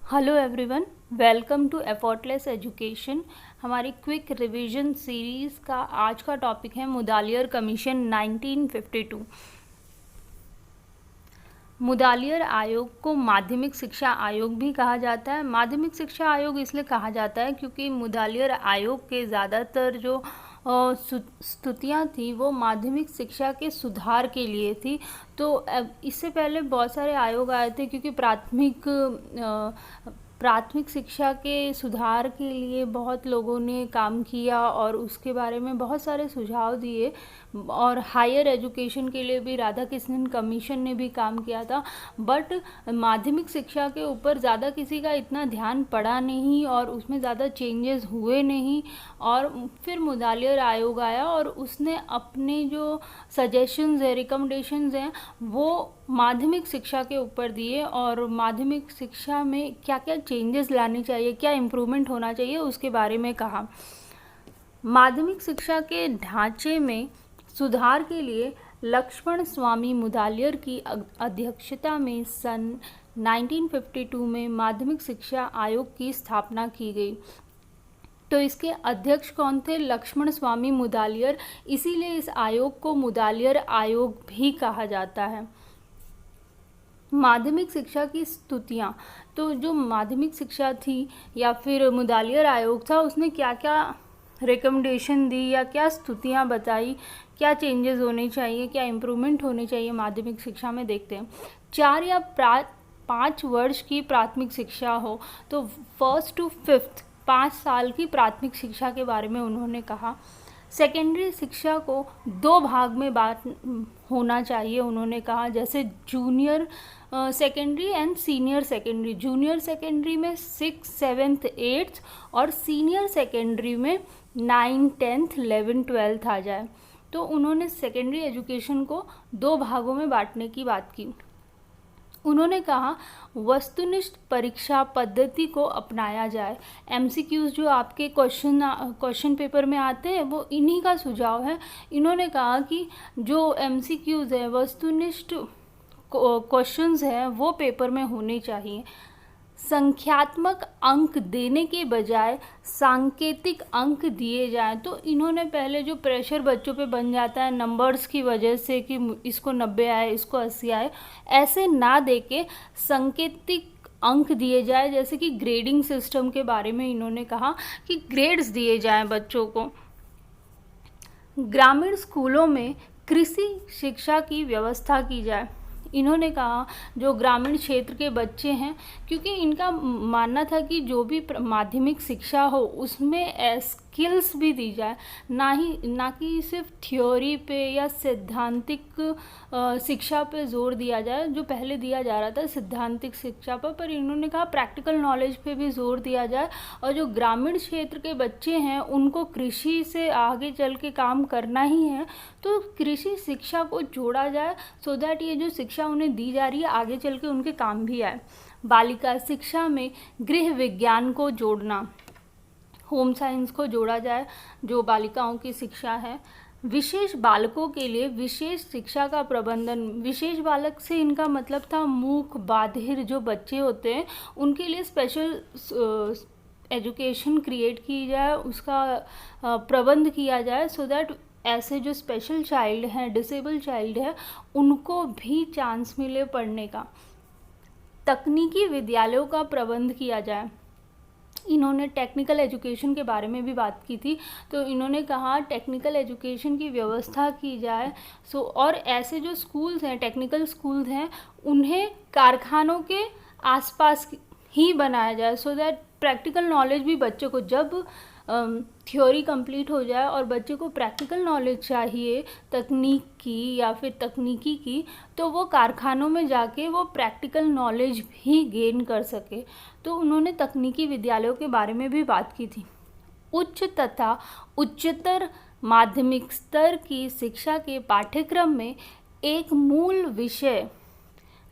Hello everyone, welcome to effortless education. हमारी quick revision series का आज का टॉपिक है मुदालियर कमीशन 1952। मुदालियर आयोग को माध्यमिक शिक्षा आयोग भी कहा जाता है। माध्यमिक शिक्षा आयोग इसलिए कहा जाता है क्योंकि मुदालियर आयोग के ज़्यादातर जो स्तुतियाँ थी वो माध्यमिक शिक्षा के सुधार के लिए थी। तो इससे पहले बहुत सारे आयोग आए थे क्योंकि प्राथमिक शिक्षा के सुधार के लिए बहुत लोगों ने काम किया और उसके बारे में बहुत सारे सुझाव दिए, और हायर एजुकेशन के लिए भी राधाकृष्णन कमीशन ने भी काम किया था। बट माध्यमिक शिक्षा के ऊपर ज़्यादा किसी का इतना ध्यान पड़ा नहीं और उसमें ज़्यादा चेंजेस हुए नहीं। और फिर मुदालियर आयोग आया और उसने अपने जो सजेशंस है, रिकमेंडेशंस हैं, वो माध्यमिक शिक्षा के ऊपर दिए और माध्यमिक शिक्षा में क्या क्या चेंजेस लाने चाहिए, क्या इम्प्रूवमेंट होना चाहिए, उसके बारे में कहा। माध्यमिक शिक्षा के ढांचे में सुधार के लिए लक्ष्मण स्वामी मुदालियर की अध्यक्षता में सन 1952 में माध्यमिक शिक्षा आयोग की स्थापना की गई। तो इसके अध्यक्ष कौन थे? लक्ष्मण स्वामी मुदालियर। इसीलिए इस आयोग को मुदालियर आयोग भी कहा जाता है। माध्यमिक शिक्षा की स्तुतियाँ, तो जो माध्यमिक शिक्षा थी या फिर मुदालियर आयोग था, उसने क्या क्या रिकमेंडेशन दी या क्या स्तुतियाँ बताई, क्या चेंजेस होने चाहिए, क्या इम्प्रूवमेंट होने चाहिए माध्यमिक शिक्षा में, देखते हैं। 4 या 5 वर्ष की प्राथमिक शिक्षा हो, तो 1st to 5th 5 साल की प्राथमिक शिक्षा के बारे में उन्होंने कहा। सेकेंडरी शिक्षा को 2 भाग में होना चाहिए उन्होंने कहा, जैसे junior secondary and senior secondary. Junior secondary में 6th 7th 8th और सीनियर सेकेंडरी में 9th 10th 11th 12th आ जाए। तो उन्होंने सेकेंडरी एजुकेशन को 2 भागों में बांटने की बात की। उन्होंने कहा वस्तुनिष्ठ परीक्षा पद्धति को अपनाया जाए। MCQs जो आपके क्वेश्चन पेपर में आते हैं वो इन्हीं का सुझाव है। इन्होंने कहा कि जो MCQs है, वस्तुनिष्ठ क्वेश्चंस हैं, वो पेपर में होने चाहिए। संख्यात्मक अंक देने के बजाय सांकेतिक अंक दिए जाएं। तो इन्होंने पहले जो प्रेशर बच्चों पे बन जाता है नंबर्स की वजह से कि इसको 90 आए, इसको 80 आए, ऐसे ना देके सांकेतिक अंक दिए जाए। जैसे कि ग्रेडिंग सिस्टम के बारे में इन्होंने कहा कि ग्रेड्स दिए जाएं बच्चों को। ग्रामीण स्कूलों में कृषि शिक्षा की व्यवस्था की जाए। इन्होंने कहा जो ग्रामीण क्षेत्र के बच्चे हैं, क्योंकि इनका मानना था कि जो भी माध्यमिक शिक्षा हो उसमें स्किल्स भी दी जाए, ना कि सिर्फ थ्योरी पे या सैद्धांतिक शिक्षा पे जोर दिया जाए, जो पहले दिया जा रहा था सैद्धांतिक शिक्षा पर इन्होंने कहा प्रैक्टिकल नॉलेज पे भी जोर दिया जाए। और जो ग्रामीण क्षेत्र के बच्चे हैं उनको कृषि से आगे चल के काम करना ही है, तो कृषि शिक्षा को जोड़ा जाए सो दैट ये जो शिक्षा उन्हें दी जा रही है आगे चल के उनके काम भी आए। बालिका शिक्षा में गृह विज्ञान को जोड़ना, होम साइंस को जोड़ा जाए, जो बालिकाओं की शिक्षा है। विशेष बालकों के लिए विशेष शिक्षा का प्रबंधन। विशेष बालक से इनका मतलब था मूक बाधिर जो बच्चे होते हैं, उनके लिए स्पेशल एजुकेशन क्रिएट की जाए, उसका प्रबंध किया जाए सो दैट ऐसे जो स्पेशल चाइल्ड हैं, डिसेबल चाइल्ड है, उनको भी चांस मिले पढ़ने का। तकनीकी विद्यालयों का प्रबंध किया जाए। इन्होंने टेक्निकल एजुकेशन के बारे में भी बात की थी, तो इन्होंने कहा टेक्निकल एजुकेशन की व्यवस्था की जाए। और ऐसे जो स्कूल्स हैं, टेक्निकल स्कूल्स हैं, उन्हें कारखानों के आसपास ही बनाया जाए सो दैट प्रैक्टिकल नॉलेज भी बच्चों को, जब थ्योरी कंप्लीट हो जाए और बच्चे को प्रैक्टिकल नॉलेज चाहिए तकनीक की या फिर तकनीकी की, तो वो कारखानों में जाके वो प्रैक्टिकल नॉलेज भी गेन कर सके। तो उन्होंने तकनीकी विद्यालयों के बारे में भी बात की थी। उच्च तथा उच्चतर माध्यमिक स्तर की शिक्षा के पाठ्यक्रम में एक मूल विषय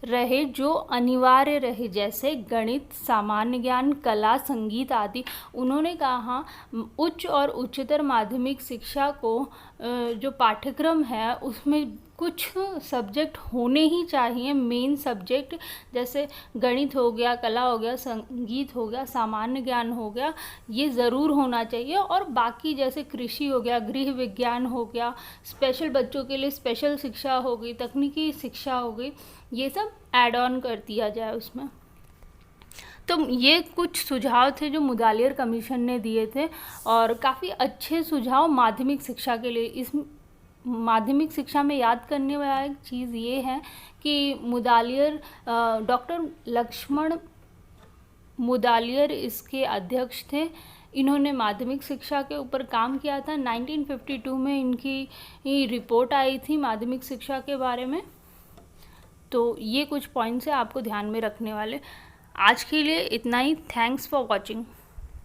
रहे जो अनिवार्य रहे, जैसे गणित, सामान्य ज्ञान, कला, संगीत आदि। उन्होंने कहा उच्च और उच्चतर माध्यमिक शिक्षा को जो पाठ्यक्रम है उसमें कुछ सब्जेक्ट होने ही चाहिए, मेन सब्जेक्ट, जैसे गणित हो गया, कला हो गया, संगीत हो गया, सामान्य ज्ञान हो गया, ये ज़रूर होना चाहिए। और बाकी जैसे कृषि हो गया, गृह विज्ञान हो गया, स्पेशल बच्चों के लिए स्पेशल शिक्षा हो गई, तकनीकी शिक्षा हो गई, ये सब ऐड ऑन कर दिया जाए उसमें। तो ये कुछ सुझाव थे जो मुदालियर कमीशन ने दिए थे, और काफ़ी अच्छे सुझाव माध्यमिक शिक्षा के लिए। इस माध्यमिक शिक्षा में याद करने वाला एक चीज़ ये है कि मुदालियर, डॉक्टर लक्ष्मण मुदालियर इसके अध्यक्ष थे। इन्होंने माध्यमिक शिक्षा के ऊपर काम किया था। 1952 में इनकी रिपोर्ट आई थी माध्यमिक शिक्षा के बारे में। तो ये कुछ पॉइंट्स हैं आपको ध्यान में रखने वाले। आज के लिए इतना ही। Thanks for watching.